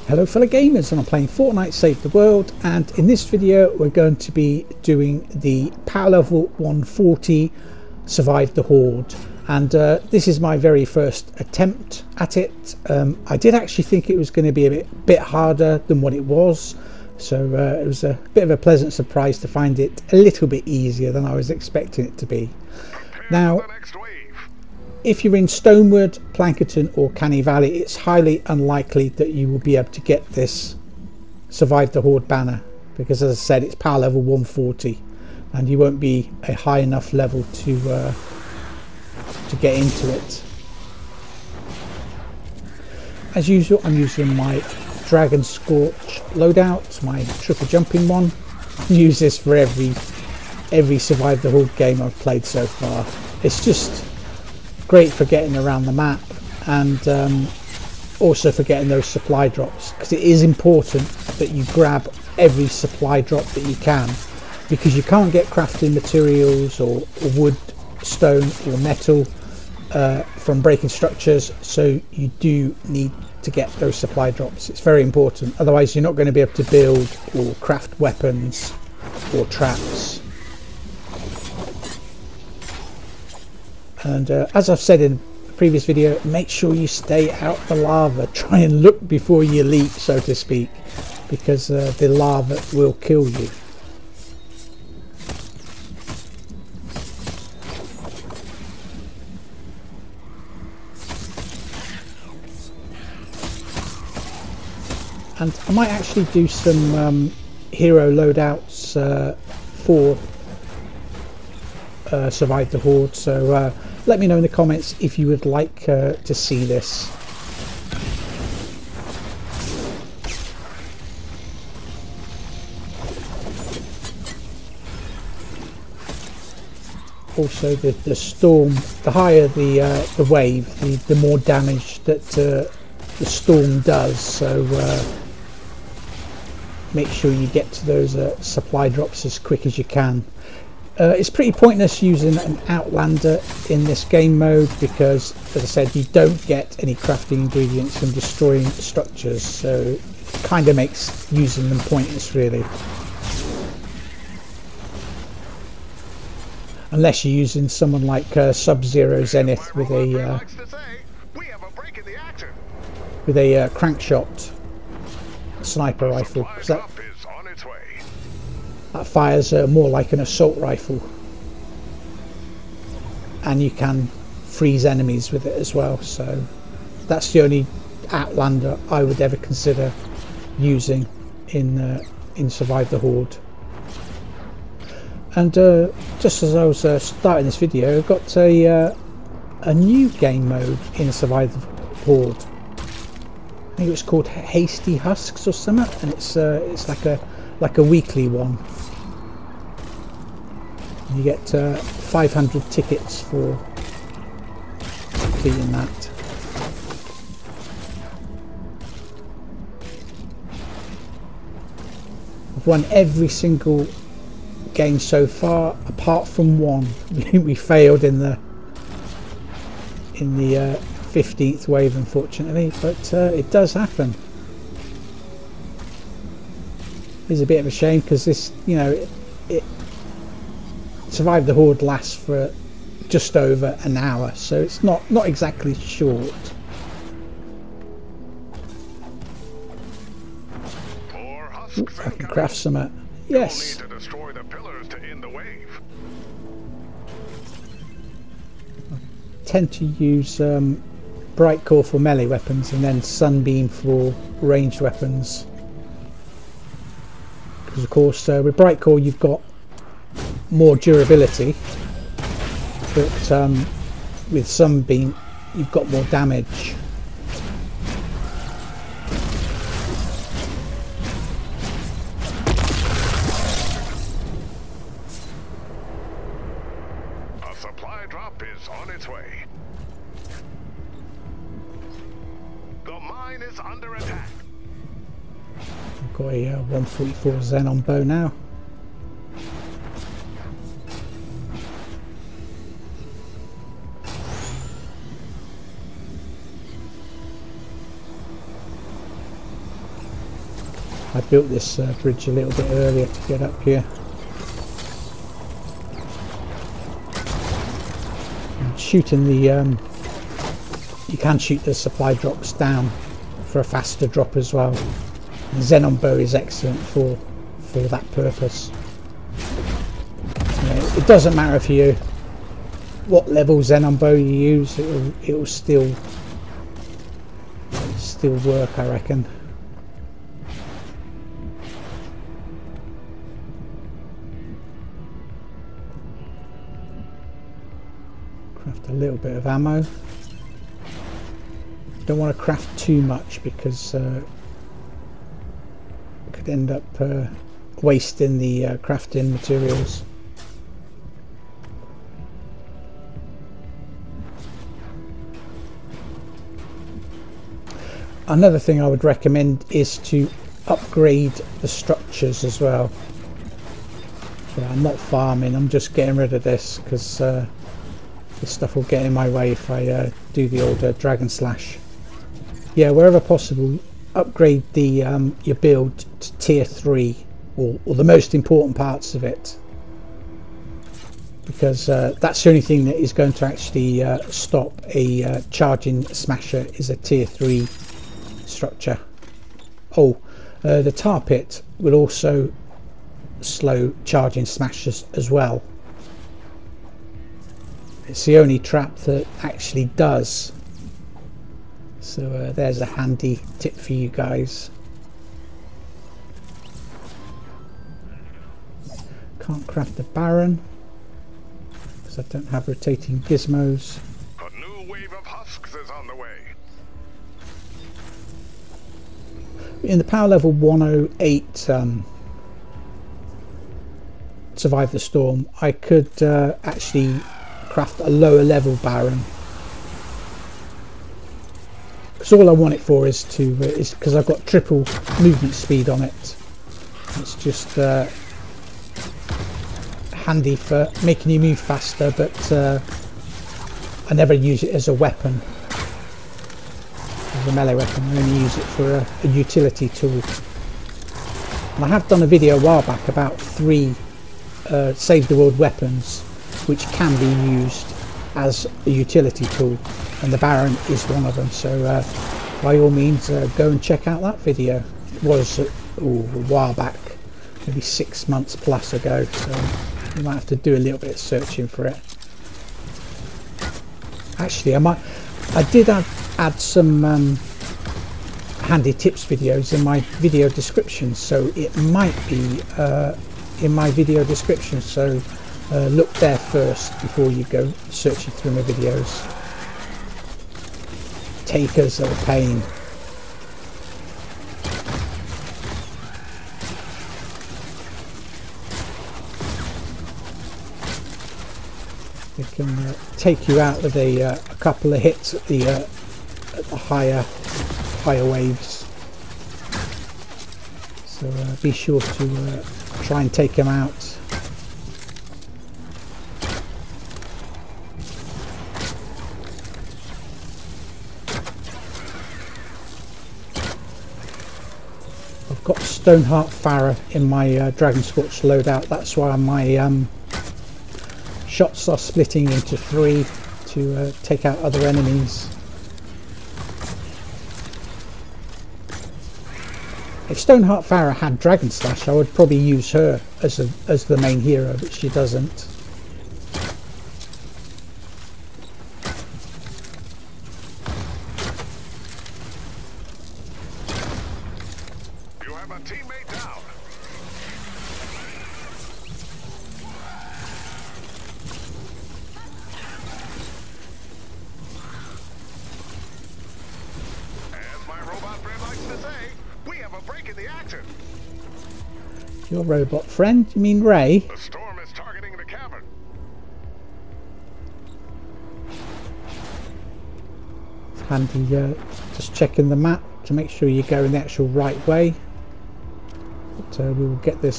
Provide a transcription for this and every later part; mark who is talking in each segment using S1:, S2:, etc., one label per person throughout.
S1: Hello fellow gamers, and I'm playing Fortnite Save the World, and in this video we're going to be doing the power level 140 Survive the Horde, and this is my very first attempt at it. I did actually think it was going to be a bit harder than what it was, so it was a bit of a pleasant surprise to find it a little bit easier than I was expecting it to be. Now, if you're in Stonewood, Plankerton or Canny Valley, it's highly unlikely that you will be able to get this Survive the Horde banner, because as I said, it's power level 140 and you won't be a high enough level to get into it. As usual, I'm using my Dragon Scorch loadout, my triple jumping one. I use this for every Survive the Horde game I've played so far. It's just great for getting around the map, and also for getting those supply drops, because it is important that you grab every supply drop that you can, because you can't get crafting materials or wood, stone or metal from breaking structures, so you do need to get those supply drops. It's very important, otherwise you're not going to be able to build or craft weapons or traps. And as I've said in a previous video, make sure you stay out the lava. Try and look before you leap, so to speak, because the lava will kill you. And I might actually do some hero loadouts for Survive the Horde, so let me know in the comments if you would like to see this. Also, the storm, the higher the wave, the more damage that the storm does, so make sure you get to those supply drops as quick as you can. It's pretty pointless using an Outlander in this game mode, because, as I said, you don't get any crafting ingredients from destroying structures, so it kind of makes using them pointless, really. Unless you're using someone like Sub-Zero Zenith with a crankshot sniper rifle, because that fires more like an assault rifle, and you can freeze enemies with it as well. So that's the only Outlander I would ever consider using in Survive the Horde. And just as I was starting this video, I've got a new game mode in Survive the Horde. I think it was called Hasty Husks or something, and it's like a weekly one. You get 500 tickets for completing that. I've won every single game so far, apart from one. We failed in the 15th wave, unfortunately, but it does happen. It's a bit of a shame, because this, you know, it Survive the Horde lasts for just over an hour, so it's not exactly short. Ooh, I can craft some. Yes. I tend to use Bright Core for melee weapons, and then Sunbeam for ranged weapons. Because of course, with Bright Core you've got more durability, but with Sunbeam you've got more damage.
S2: A supply drop is on its way. The mine is under attack.
S1: I've got a 144 Xenon bow now. I built this bridge a little bit earlier to get up here. And shooting the you can shoot the supply drops down for a faster drop as well. The Xenon bow is excellent for that purpose. It doesn't matter if you what level Xenon bow you use, it will still work, I reckon. Craft a little bit of ammo. Don't want to craft too much because could end up wasting the crafting materials. Another thing I would recommend is to upgrade the structures as well. So I'm not farming, I'm just getting rid of this because this stuff will get in my way if I do the old dragon slash. Yeah, wherever possible, upgrade the your build to tier 3 or the most important parts of it, because that's the only thing that is going to actually stop a charging smasher is a tier 3 structure. Oh, the tar pit will also slow charging smashers as well. It's the only trap that actually does. So there's a handy tip for you guys. Can't craft the Baron because I don't have rotating gizmos.
S2: A new wave of husks is on the way.
S1: In the power level 108 Survive the Storm, I could actually craft a lower level Baron. Because all I want it for is because I've got triple movement speed on it. It's just handy for making you move faster, but I never use it as a weapon, as a melee weapon. I only use it for a utility tool. And I have done a video a while back about 3 Save the World weapons which can be used as a utility tool, and the Baron is one of them. So by all means go and check out that video. It was a while back, maybe 6 months plus ago, so you might have to do a little bit of searching for it. Actually, I did add some handy tips videos in my video description, so it might be in my video description, so look there first before you go searching through my videos. Takers are a pain. They can take you out with a couple of hits at the higher waves. So be sure to try and take them out. I've got Stoneheart Farah in my Dragon Scorch loadout. That's why my shots are splitting into 3 to take out other enemies. If Stoneheart Farah had Dragon Slash, I would probably use her as the main hero, but she doesn't.
S2: You have a teammate down. As my robot friend likes to say, we have a break in the action.
S1: Your robot friend? You mean Ray?
S2: The storm is targeting the cavern.
S1: It's handy just checking the map to make sure you go in the actual right way. But we will get this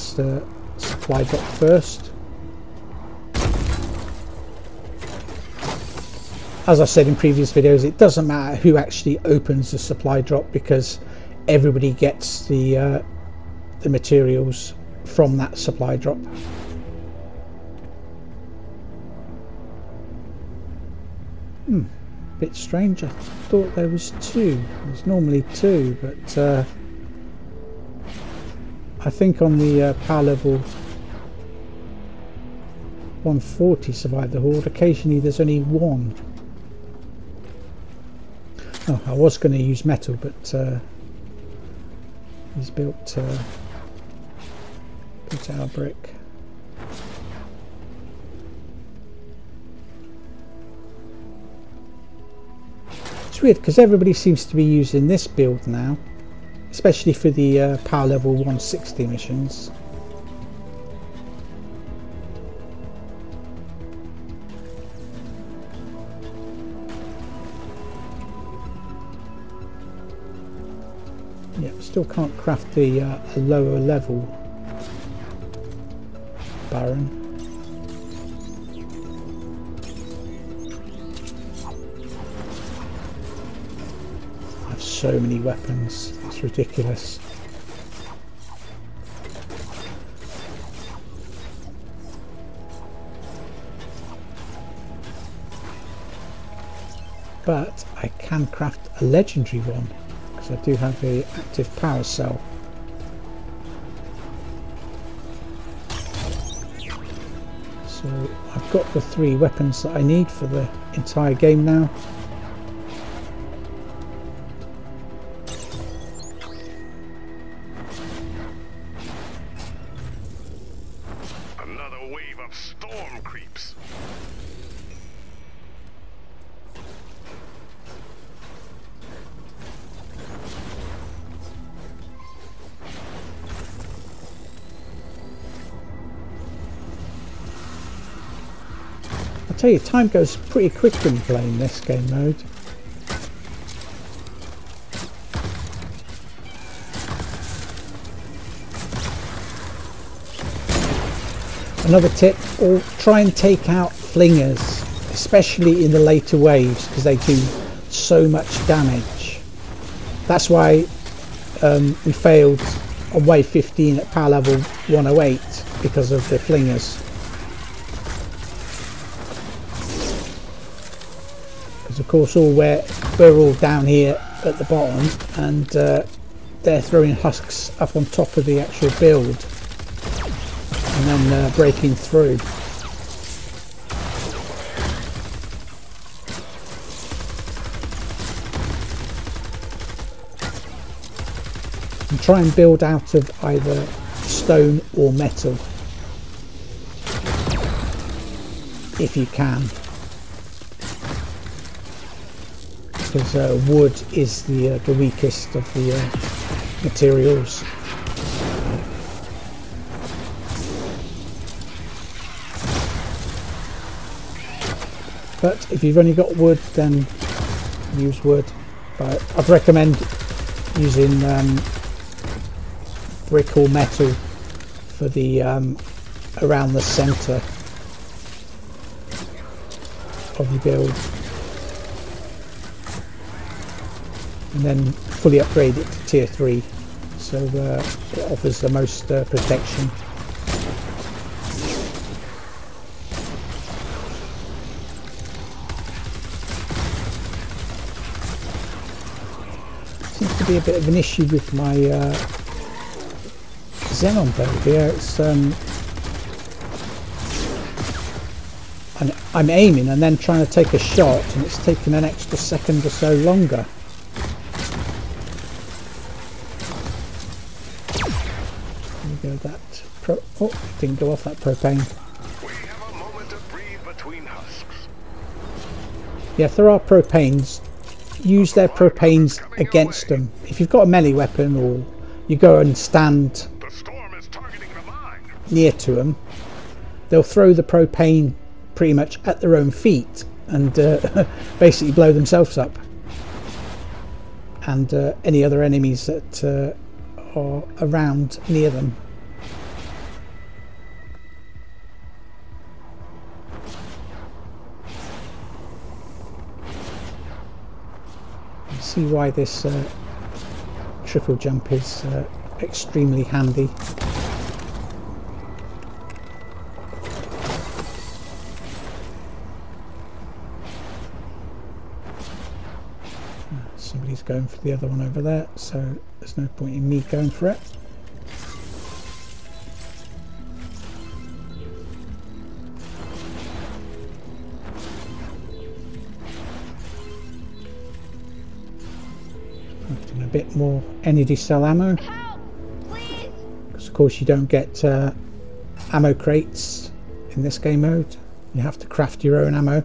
S1: supply drop first. As I said in previous videos, it doesn't matter who actually opens the supply drop because everybody gets the the materials from that supply drop. Bit strange. I thought there was two. There's normally two, but I think on the power level 140 Survive the Horde, occasionally there's only one. Oh, I was going to use metal, but he's built our brick. It's weird because everybody seems to be using this build now, especially for the power level 160 missions. Yeah, still can't craft the a lower level Baron. I have so many weapons, it's ridiculous. But I can craft a legendary one because I do have an active power cell. So I've got the 3 weapons that I need for the entire game now.
S2: Another wave of storm creeps.
S1: I tell you, time goes pretty quick when playing this game mode. Another tip, or try and take out flingers, especially in the later waves, because they do so much damage. That's why we failed on wave 15 at power level 108 because of the flingers. Because of course we're all down here at the bottom, and they're throwing husks up on top of the actual build and then breaking through. And try and build out of either stone or metal if you can, because wood is the weakest of the materials. But if you've only got wood, then use wood. But I'd recommend using brick or metal for the around the centre of your build, and then fully upgrade it to tier 3, so it offers the most protection. Seems to be a bit of an issue with my Xenon build here. It's I'm aiming and then trying to take a shot, and it's taking an extra second or so longer. There we go, that oh, didn't go off that propane.
S2: We have a moment to breathe between husks.
S1: Yeah, if there are propanes, use their propanes against them. If you've got a melee weapon, or you go and stand
S2: The storm is targeting the mine.
S1: near to them, they'll throw the propane pretty much at their own feet and basically blow themselves up, and any other enemies that are around near them. You see why this triple jump is extremely handy. Somebody's going for the other one over there, so there's no point in me going for it. Putting a bit more energy cell ammo, because of course you don't get ammo crates in this game mode. You have to craft your own ammo.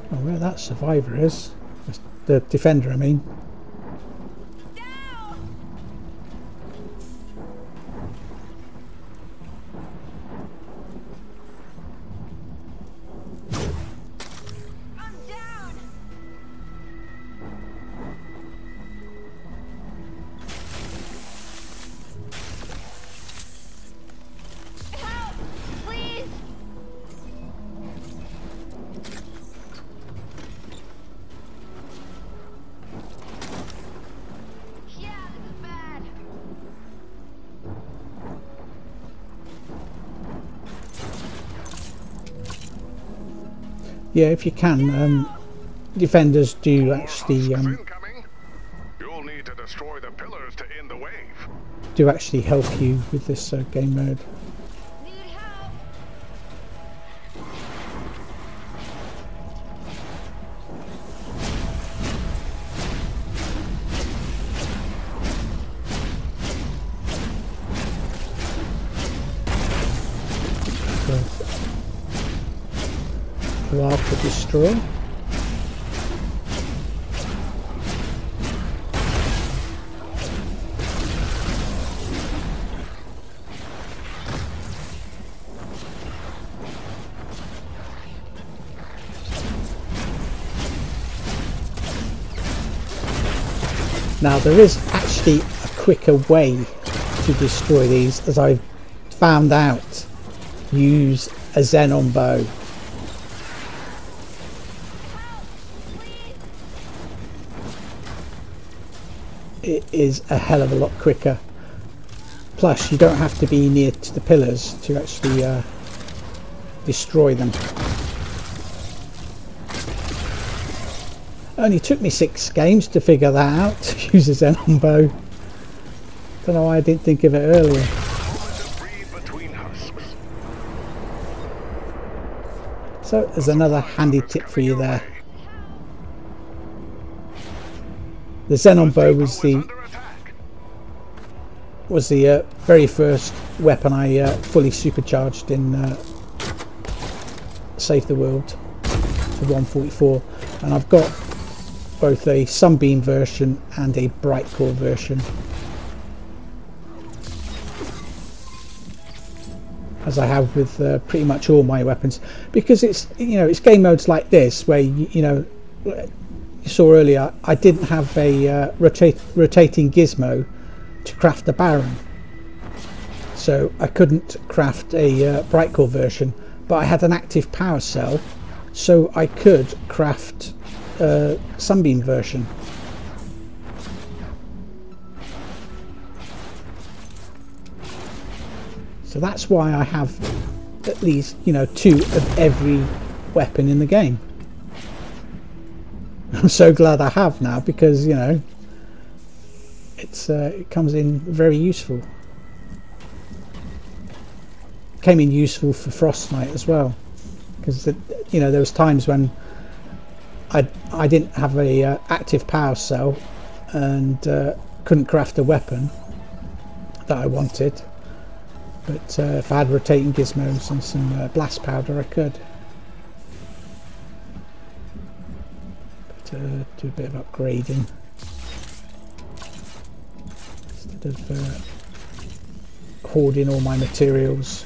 S1: Oh, where that survivor is, the defender I mean. Yeah, if you can, defenders do actually
S2: You'll need to destroy the pillars to end the wave.
S1: do actually help you with this game mode.
S3: Need help.
S1: While to destroy. Now there is actually a quicker way to destroy these, as I've found out. Use a xenon bow. It is a hell of a lot quicker. Plus you don't have to be near to the pillars to actually destroy them. Only took me 6 games to figure that out, to use a xenon bow. Don't know why I didn't think of it earlier. So there's another handy tip for you there. The xenon bow was the very first weapon I fully supercharged in Save the World to 144, and I've got both a sunbeam version and a bright core version, as I have with pretty much all my weapons, because it's, you know, it's game modes like this where you know, you saw earlier I didn't have a rotating gizmo to craft a Baron, so I couldn't craft a bright core version, but I had an active power cell, so I could craft sunbeam version. So that's why I have at least, you know, 2 of every weapon in the game. I'm so glad I have now, because, you know, it's it comes in very useful. Came in useful for Fortnite as well, because you know, there was times when I didn't have a active power cell and couldn't craft a weapon that I wanted, but if I had rotating gizmos and some blast powder, I could. But do a bit of upgrading instead of hoarding all my materials.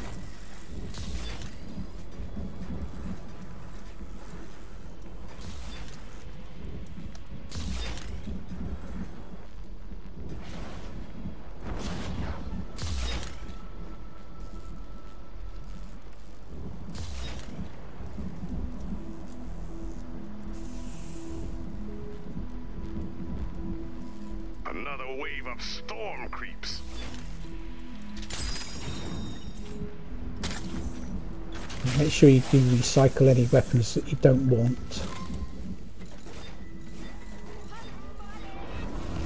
S2: another wave of storm creeps.
S1: Make sure you do recycle any weapons that you don't want.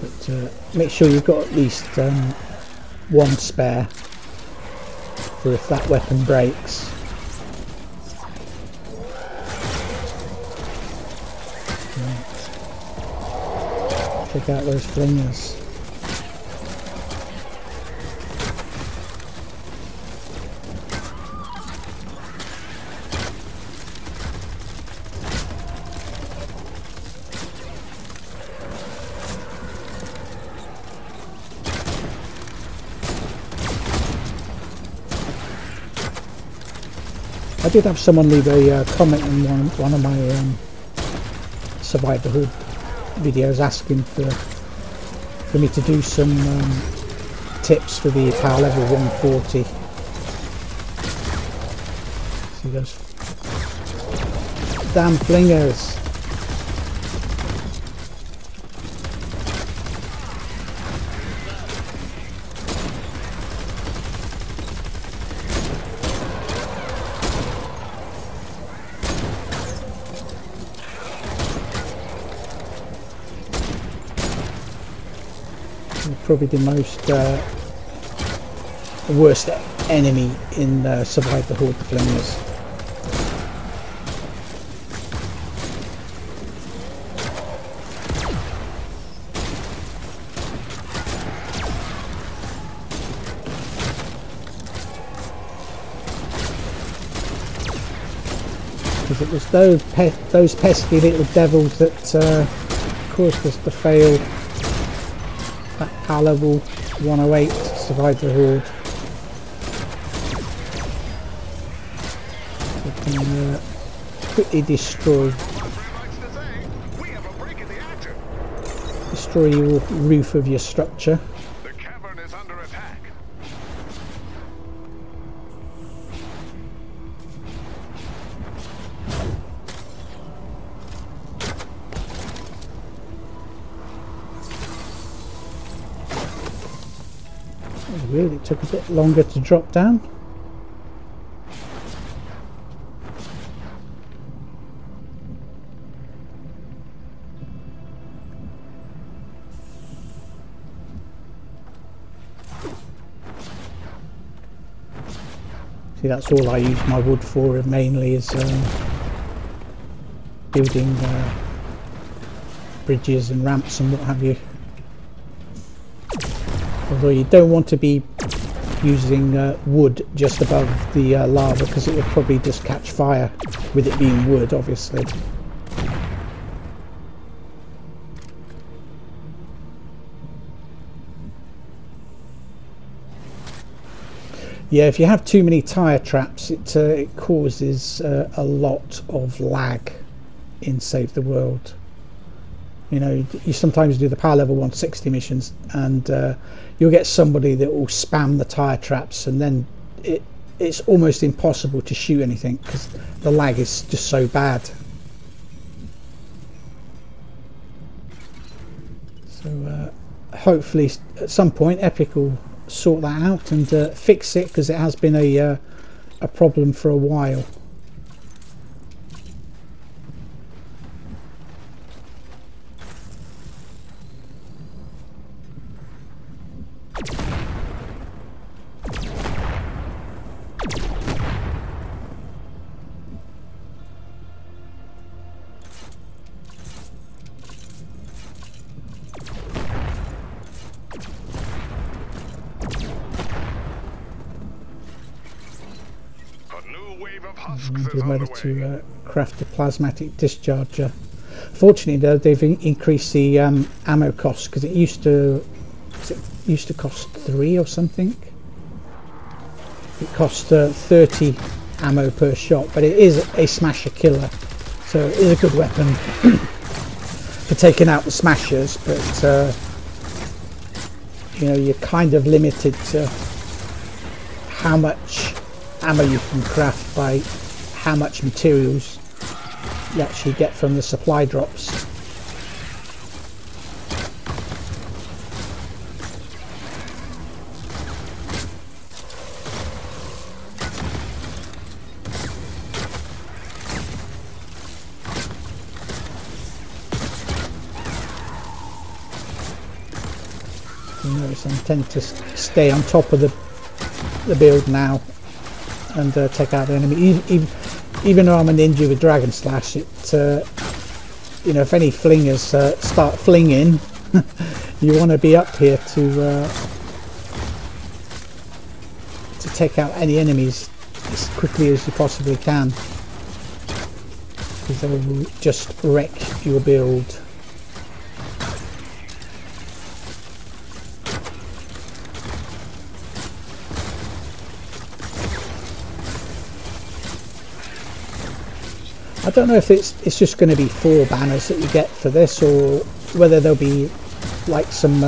S1: But make sure you've got at least one spare for if that weapon breaks. Right. Check out those flingers. I did have someone leave a comment on one of my Survive the Horde videos asking for me to do some tips for the power level 140. See those damn flingers. Probably the worst enemy in Survive the Horde, the flingers. Because it was those pesky little devils that caused us to fail that power level 108 Survive the Horde. We can quickly destroy your roof of your structure.
S2: The cavern is under attack.
S1: Weird, it took a bit longer to drop down. See, that's all I use my wood for mainly, is building bridges and ramps and what have you. Although you don't want to be using wood just above the lava, because it would probably just catch fire with it being wood, obviously. Yeah, if you have too many tire traps, it causes a lot of lag in Save the World. You know, you sometimes do the power level 160 missions and you'll get somebody that will spam the tire traps, and then it's almost impossible to shoot anything because the lag is just so bad. So hopefully at some point Epic will sort that out and fix it, because it has been a problem for a while. Whether to craft a plasmatic discharger. Fortunately though, they've increased the ammo cost, because it used to cost 3 or something. It cost 30 ammo per shot, but it is a smasher killer, so it is a good weapon for taking out the smashers. But you know, you're kind of limited to how much ammo you can craft by how much materials you actually get from the supply drops. You notice I'm tending to stay on top of the build now and take out the enemy. Even though I'm a ninja with Dragon Slash, it you know, if any flingers start flinging, you want to be up here to take out any enemies as quickly as you possibly can, because they will just wreck your build. I don't know if it's just going to be 4 banners that you get for this, or whether there'll be like some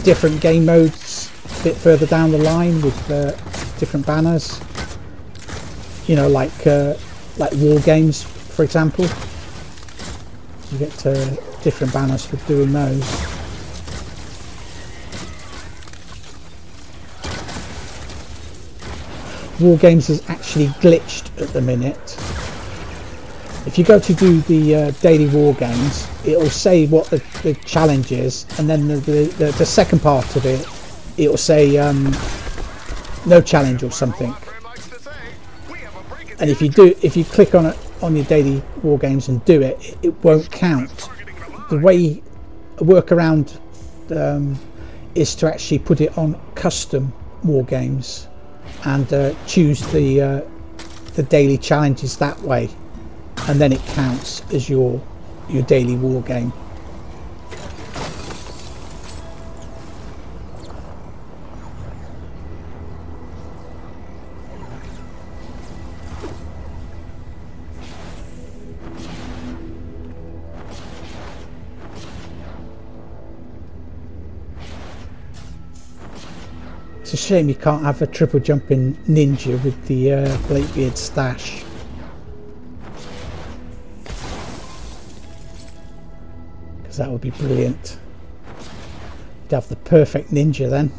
S1: different game modes a bit further down the line with different banners. You know, like war games, for example. You get different banners for doing those. War games is actually glitched at the minute. If you go to do the daily war games, it'll say what the challenge is, and then the second part of it, it'll say no challenge or something. And if you click on it on your daily war games and do it, it won't count. The way a workaround is to actually put it on custom war games and choose the daily challenges that way. And then it counts as your daily war game. It's a shame you can't have a triple jumping ninja with the Blakebeard stash. That would be brilliant. You'd have the perfect ninja then.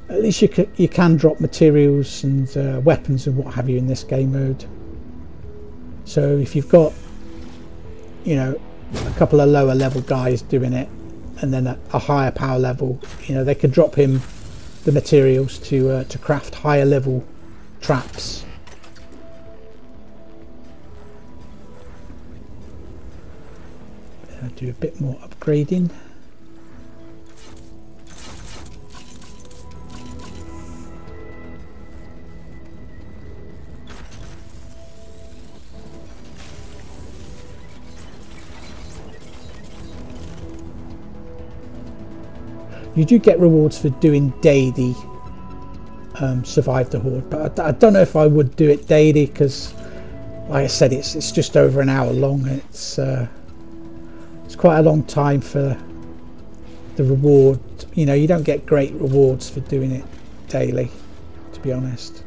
S1: At least you can drop materials and weapons and what have you in this game mode. So if you've got, you know, a couple of lower level guys doing it, and then a higher power level, you know, they could drop him the materials to craft higher level traps. I'll do a bit more upgrading. You do get rewards for doing daily Survive the Horde, but I don't know if I would do it daily, because like I said, it's just over an hour long. It's quite a long time for the reward. You know, you don't get great rewards for doing it daily, to be honest.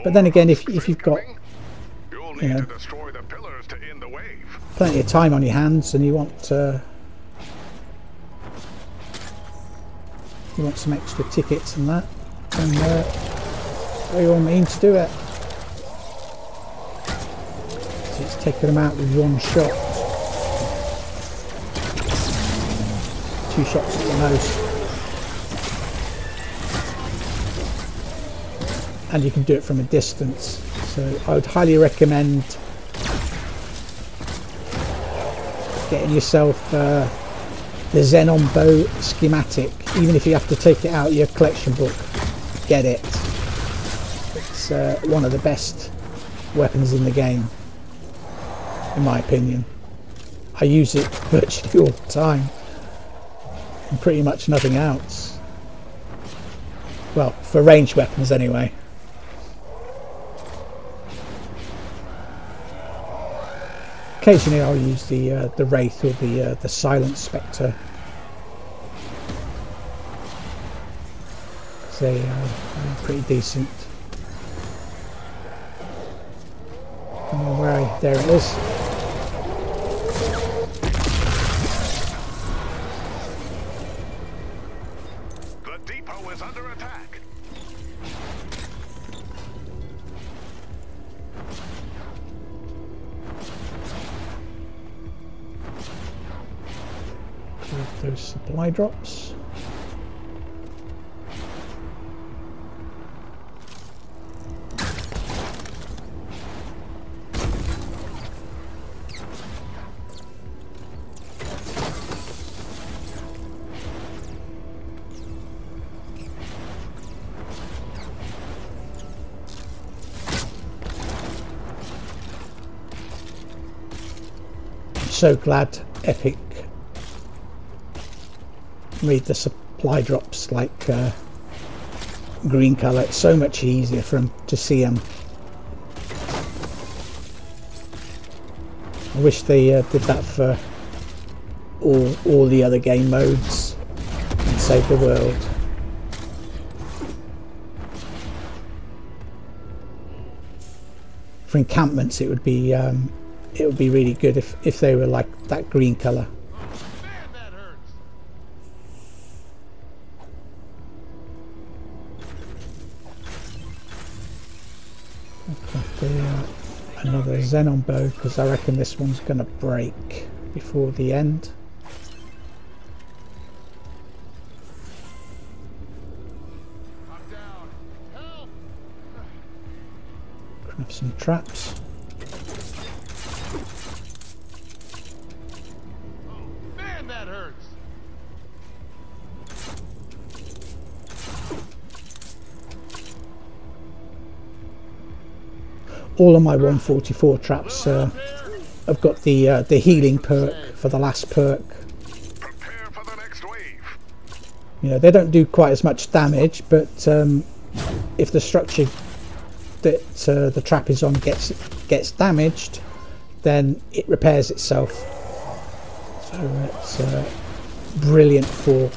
S1: But then again, if you've got, you know, plenty of time on your hands and you want some extra tickets and that, then by all means do it. So it's taking them out with one shot, 2 shots at the most, and you can do it from a distance. So I would highly recommend getting yourself the Xenon bow schematic. Even if you have to take it out of your collection book, get it. It's one of the best weapons in the game, in my opinion. I use it virtually all the time, and pretty much nothing else. Well, for ranged weapons anyway. Occasionally I'll use the Wraith or the Silent Spectre. They are pretty decent. Oh, where there it is.
S2: The depot is under attack.
S1: those supply drops. So glad Epic made the supply drops like green colour. It's so much easier for them to see them. I wish they did that for all the other game modes and Save the World. For encampments it would be really good if they were like that green colour.
S2: Man, that hurts.
S1: Another xenon bow, because I reckon this one's going to break before the end.
S2: I'm down. Help!
S1: Grab some traps.
S2: Man, that hurts.
S1: All of my 144 traps have got the healing perk for the last perk.
S2: Prepare for the next wave.
S1: You know, they don't do quite as much damage, but if the structure that the trap is on gets damaged, then it repairs itself. So it's brilliant for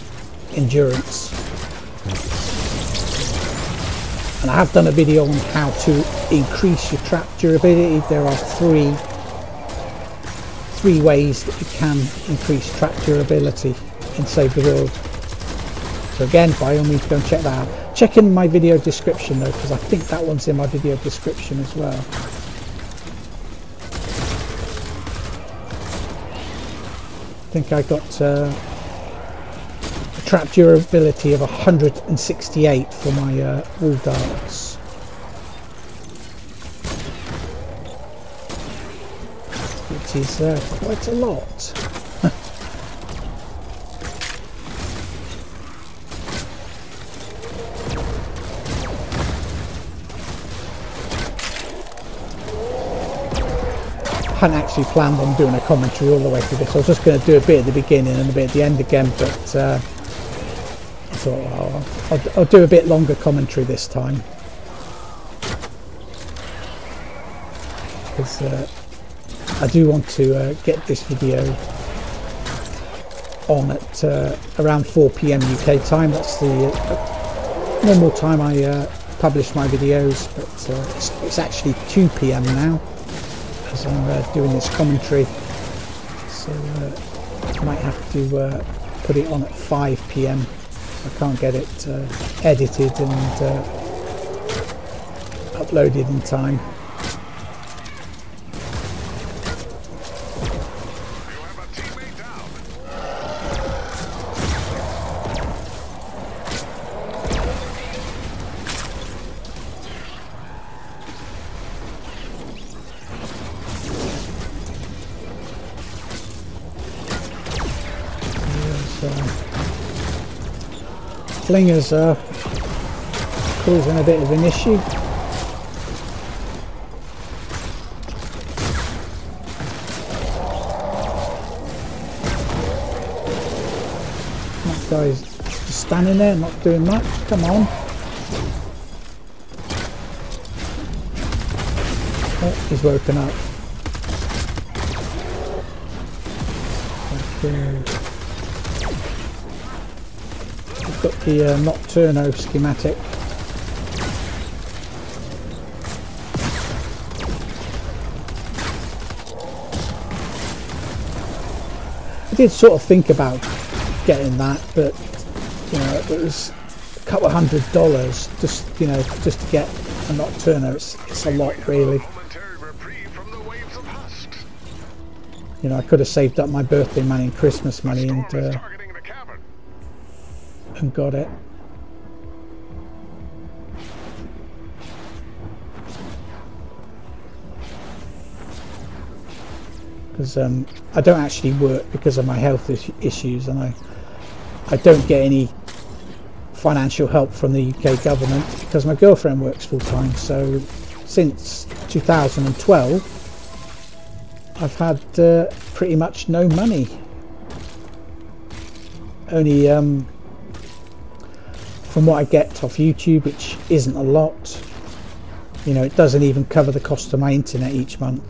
S1: endurance. And I have done a video on how to increase your trap durability. There are three ways that you can increase trap durability in Save the World. So again, by all means, go and check that out. Check in my video description though, because I think that one's in my video description as well. I think I got a trap durability of 168 for my wall darts. Which is quite a lot. I hadn't actually planned on doing a commentary all the way through this. I was just going to do a bit at the beginning and a bit at the end again, but I thought, well, I'll do a bit longer commentary this time. Because I do want to get this video on at around 4 PM UK time. That's the normal time I publish my videos, but it's actually 2 PM now as I'm doing this commentary, so I might have to put it on at 5 PM. I can't get it edited and uploaded in time. Flingers are causing a bit of an issue. That guy's just standing there, not doing much. Come on. Oh, he's woken up. Okay. Got the Nocturno schematic. I did sort of think about getting that, but you know, it was a couple $100 just to get a Nocturno. It's a lot, really. You know, I could have saved up my birthday money and Christmas money and and got it. Because I don't actually work because of my health issues, and I don't get any financial help from the UK government because my girlfriend works full-time. So since 2012 I've had pretty much no money. Only from what I get off YouTube, which isn't a lot. You know, it doesn't even cover the cost of my internet each month.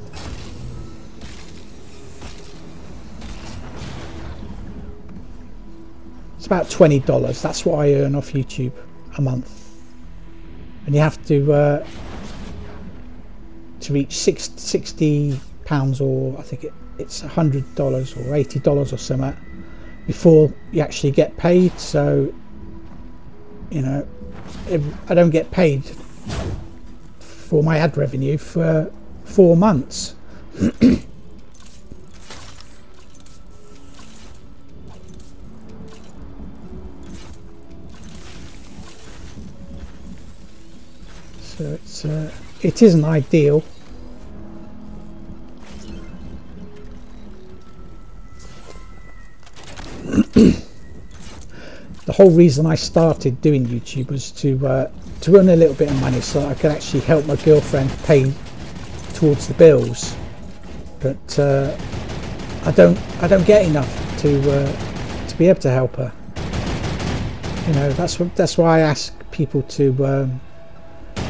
S1: It's about $20. That's what I earn off YouTube a month. And you have to reach £60, or I think it's $100 or $80 or something before you actually get paid. So, you know, I don't get paid for my ad revenue for 4 months. So it isn't ideal. The whole reason I started doing YouTube was to earn a little bit of money so I could actually help my girlfriend pay towards the bills. But I don't get enough to be able to help her. You know, that's why I ask people to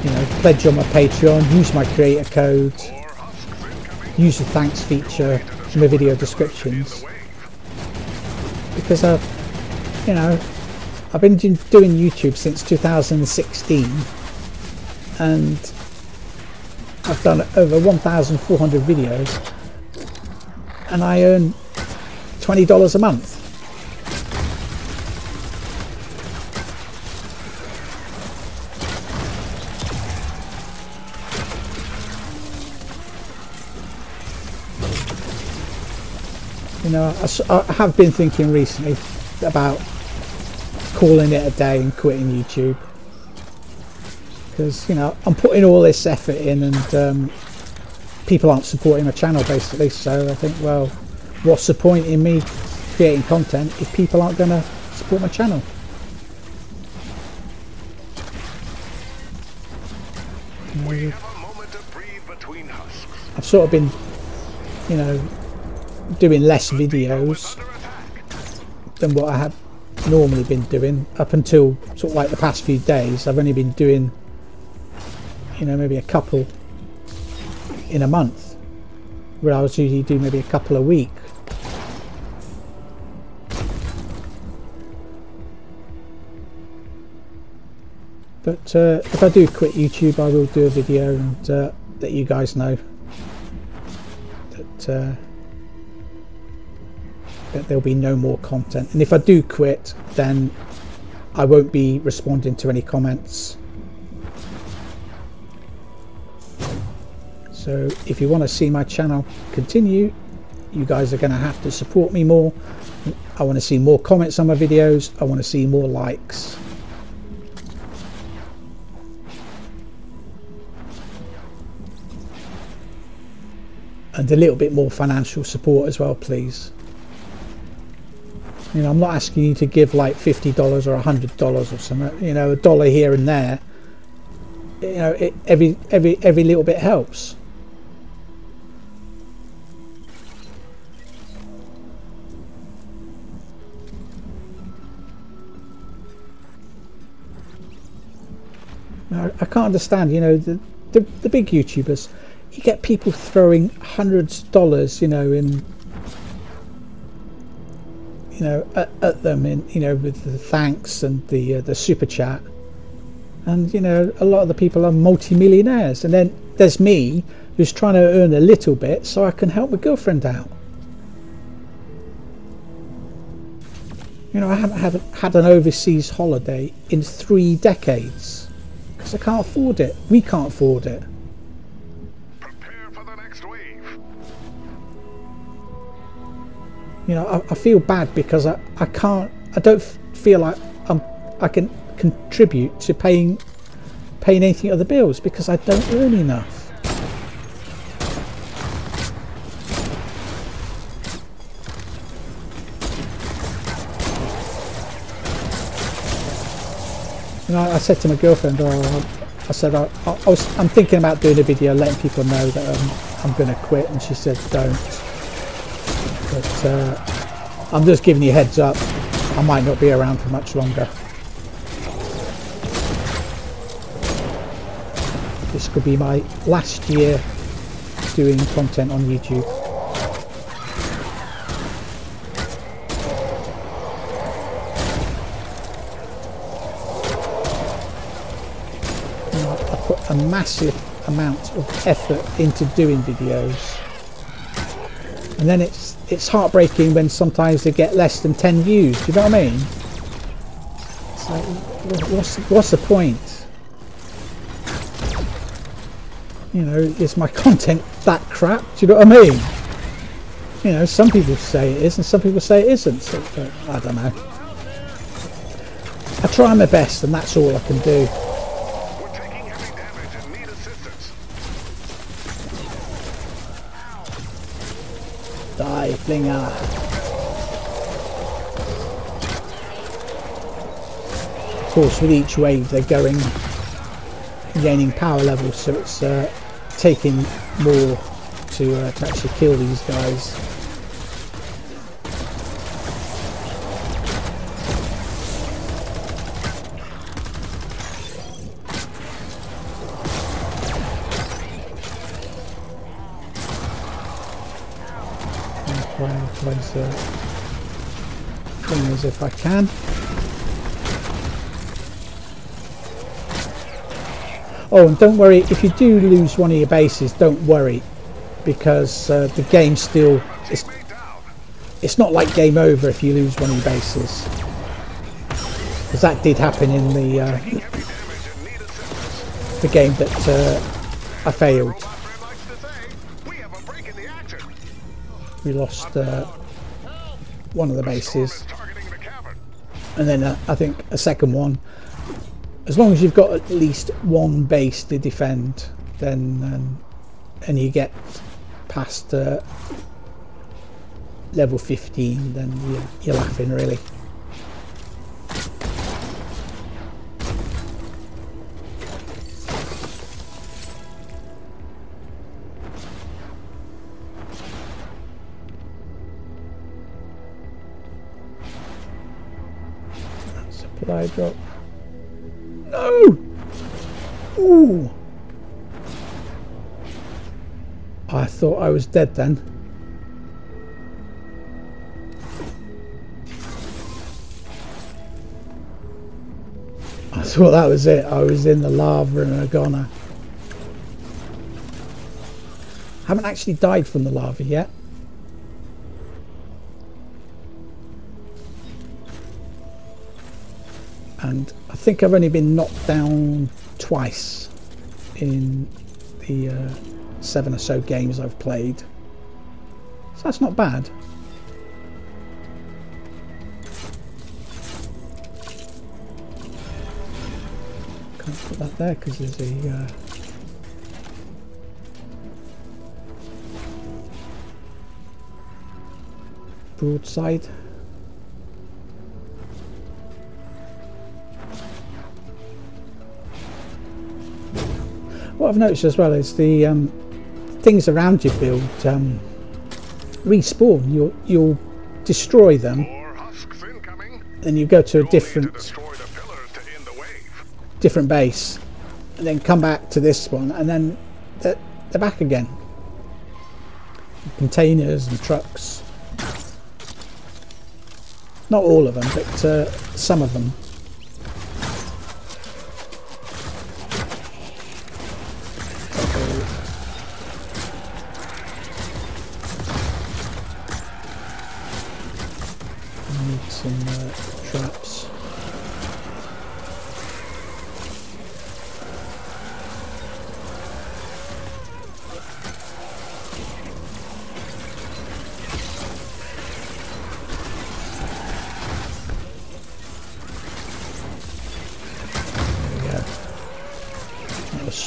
S1: you know, pledge on my Patreon, use my creator code, use the thanks feature in the video descriptions, because you know, I've been doing YouTube since 2016 and I've done over 1,400 videos and I earn $20 a month. You know, I have been thinking recently about calling it a day and quitting YouTube, because, you know, I'm putting all this effort in and people aren't supporting my channel basically. So I think, well, what's the point in me creating content if people aren't going to support my channel? You know, I've sort of been, you know, doing less videos than what I have normally been doing up until sort of like the past few days. I've only been doing, you know, maybe a couple in a month, where I was usually doing maybe a couple a week. But if I do quit YouTube, I will do a video and let you guys know that there'll be no more content. And if I do quit, then I won't be responding to any comments. So if you want to see my channel continue, you guys are going to have to support me more. I want to see more comments on my videos. I want to see more likes. And a little bit more financial support as well, please. You know, I'm not asking you to give like $50 or $100 or something. You know, $1 here and there. You know, every little bit helps. Now, I can't understand. You know, the big YouTubers. You get people throwing hundreds of dollars, you know, in. You know, at them, in, you know, with the thanks and the super chat, and you know, a lot of the people are multi-millionaires, and then there's me who's trying to earn a little bit so I can help my girlfriend out. You know, I haven't had an overseas holiday in 3 decades because I can't afford it. We can't afford it.
S2: Prepare for the next wave.
S1: You know, I feel bad because I don't feel like I'm I can contribute to paying anything other bills, because I don't earn enough. You know, I said to my girlfriend, I said I'm thinking about doing a video letting people know that I'm going to quit, and she said don't. But I'm just giving you a heads up, I might not be around for much longer. This could be my last year doing content on YouTube. I put a massive amount of effort into doing videos, and then it's heartbreaking when sometimes they get less than 10 views. Do you know what I mean? It's like, what's the point? You know, is my content that crap? Do you know what I mean? You know, some people say it is and some people say it isn't, so I don't know. I try my best and that's all I can do.
S2: We're taking heavy damage and need assistance.
S1: Die, Flinger. Of course, with each wave they're gaining power levels, so it's taking more to actually kill these guys. I'll place fingers if I can. Oh, and don't worry, if you do lose one of your bases, don't worry, because the game still, it's not like game over if you lose one of your bases, because that did happen in the game that I failed. We lost one of the bases, and then I think a second one. As long as you've got at least one base to defend, then and you get past level 15, then you're laughing really. Supply drop. No! Ooh! I thought I was dead then. I thought that was it. I was in the lava and a goner. Haven't actually died from the lava yet. And I think I've only been knocked down twice in the 7 or so games I've played, so that's not bad. Can't put that there because there's a broadside. What I've noticed as well is the things around your build respawn. You'll destroy them, then you go to a different base, and then come back to this one, and then they're back again. Containers and trucks. Not all of them, but some of them. Some traps.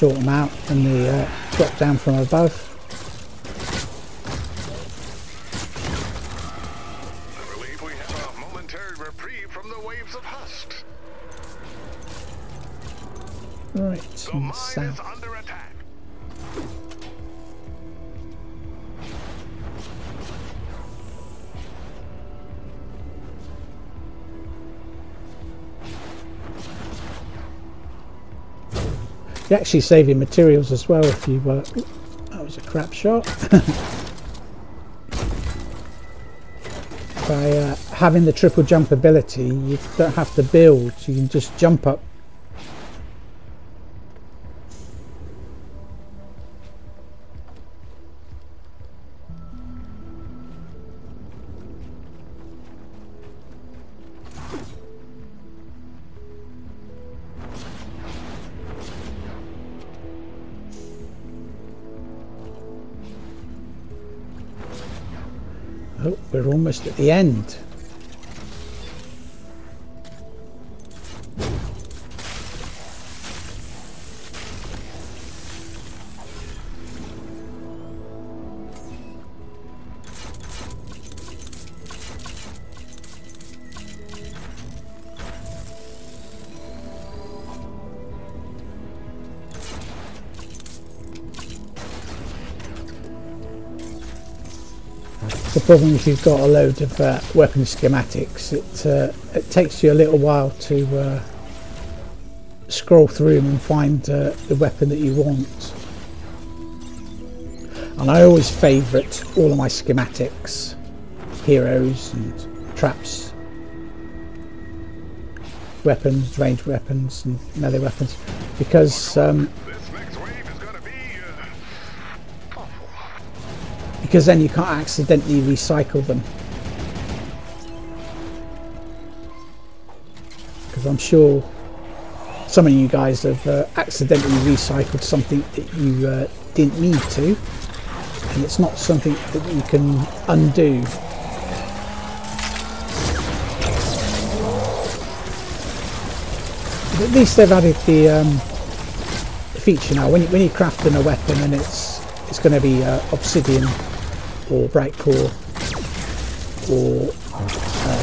S1: sort them out when they drop down from above.
S2: I believe we have a momentary reprieve from the waves of Hust.
S1: Right,
S2: The
S1: in
S2: mine
S1: the south.
S2: is under attack.
S1: You're actually saving materials as well if you that was a crap shot. By having the triple jump ability, you don't have to build, you can just jump up. Oh, we're almost at the end. The problem if you've got a load of weapon schematics, it takes you a little while to scroll through them and find the weapon that you want. And I always favourite all of my schematics, heroes and traps, weapons, ranged weapons and melee weapons, because because then you can't accidentally recycle them. Because I'm sure some of you guys have accidentally recycled something that you didn't need to, and it's not something that you can undo. But at least they've added the feature now. When you're crafting a weapon and it's going to be obsidian or bright core or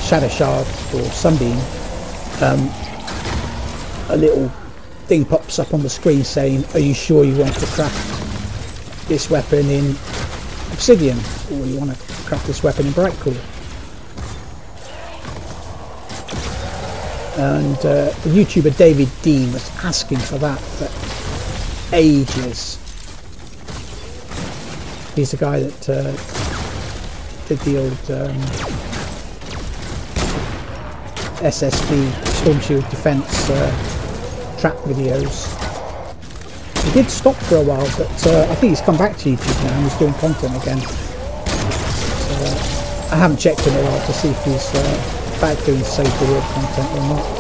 S1: shadow shard or sunbeam, a little thing pops up on the screen saying, are you sure you want to craft this weapon in obsidian, or you want to craft this weapon in bright core? And the YouTuber David Dean was asking for that for ages. He's the guy that did the old SSD Storm Shield Defense trap videos. He did stop for a while, but I think he's come back to YouTube now and he's doing content again. So, I haven't checked in a while to see if he's back doing Save the World content or not.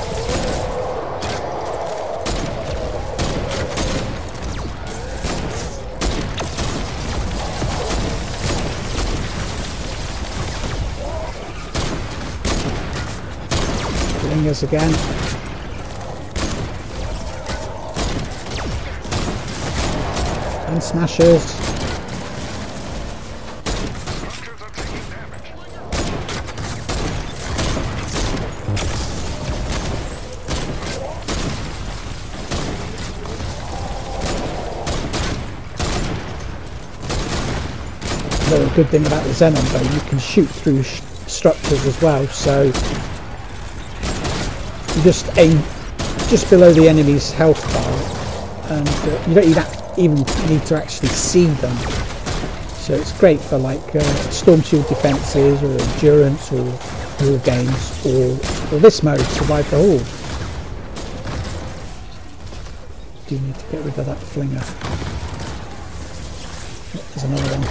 S1: Us again. And smashers. Another good thing about the Xenon though, you can shoot through structures as well, so you just aim just below the enemy's health bar, and you don't even need to actually see them. So it's great for like Storm Shield defences or endurance or war games, or this mode, Survive the Horde. Do need to get rid of that flinger. Oh, there's another one.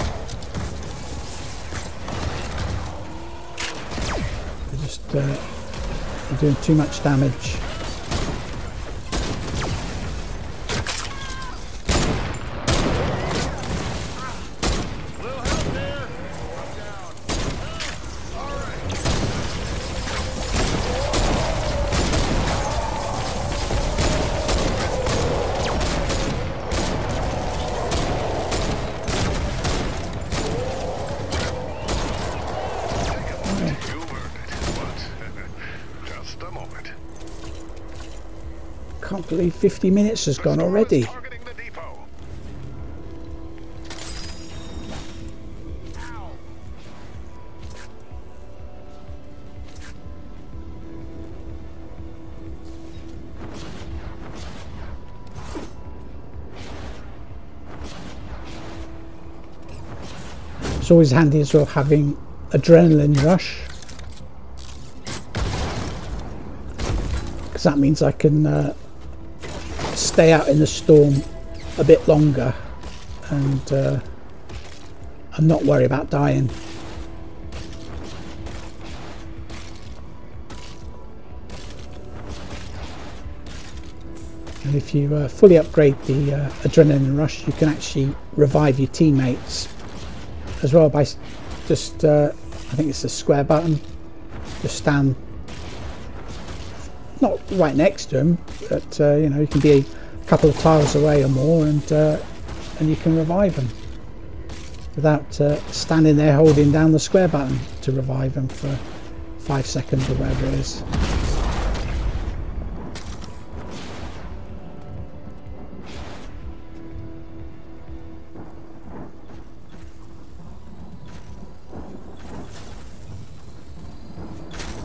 S1: They're just doing too much damage. believe 50 minutes has gone already.
S2: Targeting the depot. Ow.
S1: It's always handy as well having adrenaline rush, because that means I can stay out in the storm a bit longer and not worry about dying. And if you fully upgrade the adrenaline rush, you can actually revive your teammates as well by just I think it's the square button. Just stand not right next to them, but you know, you can be a couple of tiles away or more, and you can revive them without standing there holding down the square button to revive them for 5 seconds or whatever it is.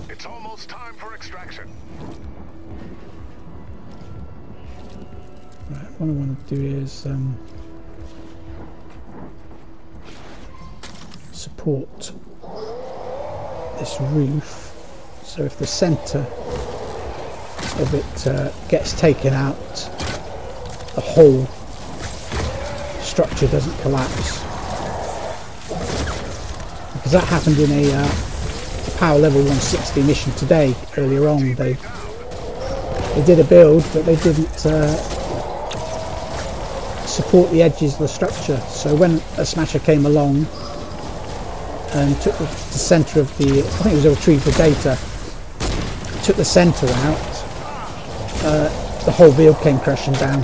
S2: It's almost time for extraction.
S1: Right, what I want to do is support this roof, so if the centre of it gets taken out, the whole structure doesn't collapse, because that happened in a power level 160 mission today. Earlier on they did a build, but they didn't support the edges of the structure, so when a smasher came along and took the centre of the, I think it was a retrieve for data, took the centre out, the whole build came crashing down.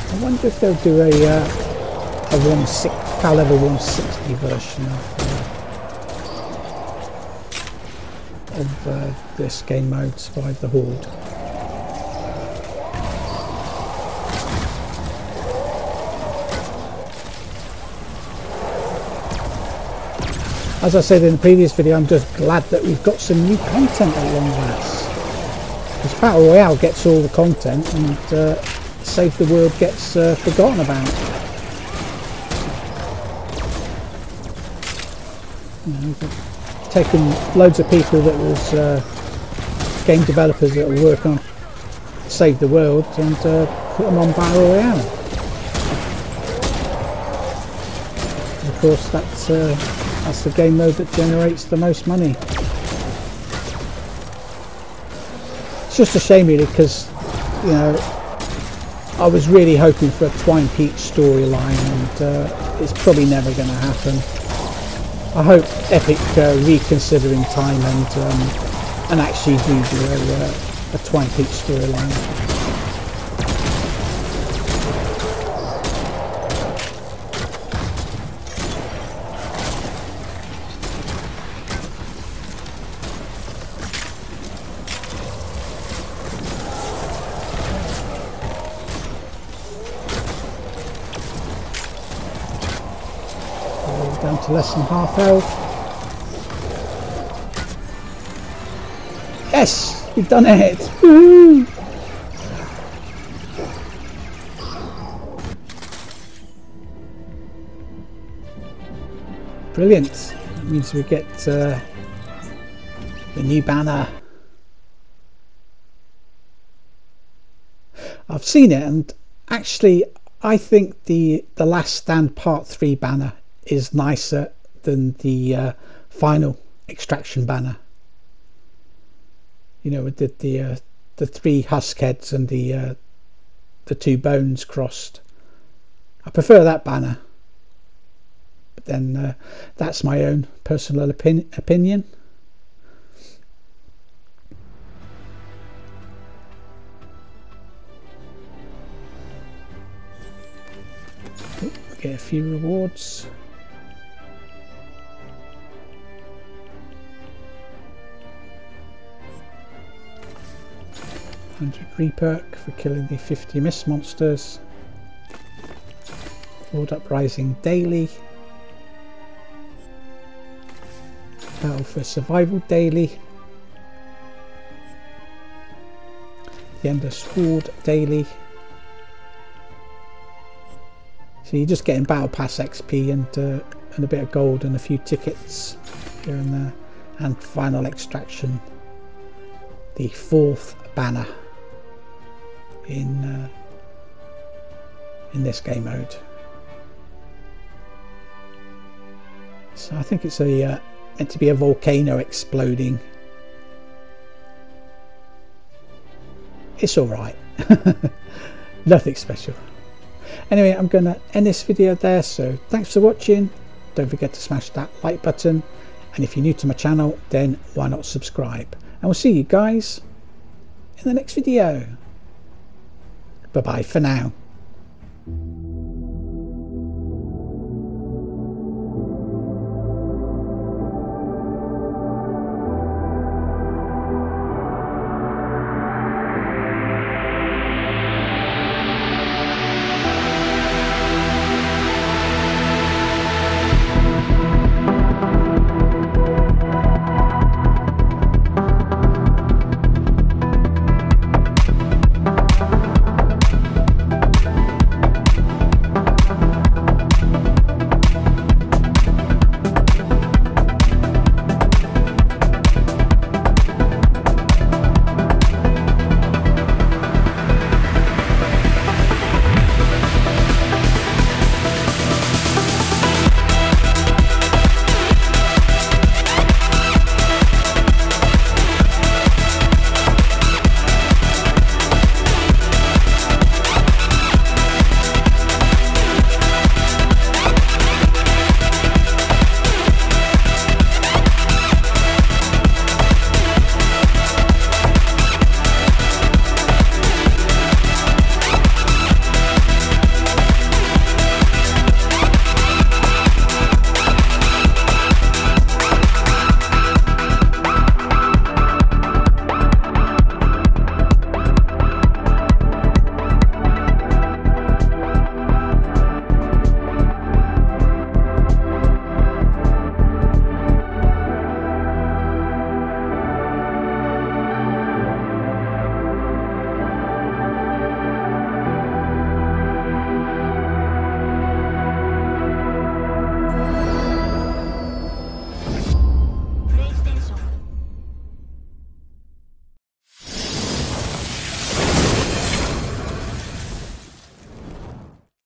S1: I wonder if they'll do a power level 160 version of this game mode, Survive the Horde. As I said in the previous video, I'm just glad that we've got some new content at long last. Because Battle Royale gets all the content and Save the World gets forgotten about. You know, we've taken loads of people that was game developers that were working on Save the World and put them on Battle Royale. And of course, that's the game mode that generates the most money. It's just a shame, really, because you know, I was really hoping for a Twine Peaks storyline, and it's probably never going to happen. I hope Epic reconsidering time and actually do a Twine Peaks storyline. Down to less than half health. Yes, we've done it. Woo! Brilliant. That means we get the new banner. I've seen it, and actually I think the Last Stand Part 3 banner is nicer than the final extraction banner. You know, with the 3 husk heads and the 2 bones crossed. I prefer that banner, but then that's my own personal opinion. get a few rewards. Reperk for killing the 50 mist monsters. Horde Uprising daily. Battle for Survival daily. The Endless Horde daily. So you're just getting Battle Pass XP and a bit of gold and a few tickets here and there. And Final Extraction, the 4th banner in this game mode. So I think it's a meant to be a volcano exploding. It's alright. Nothing special. Anyway, I'm going to end this video there, so thanks for watching. Don't forget to smash that like button, and if you're new to my channel, then why not subscribe? And we'll see you guys in the next video. Bye bye for now.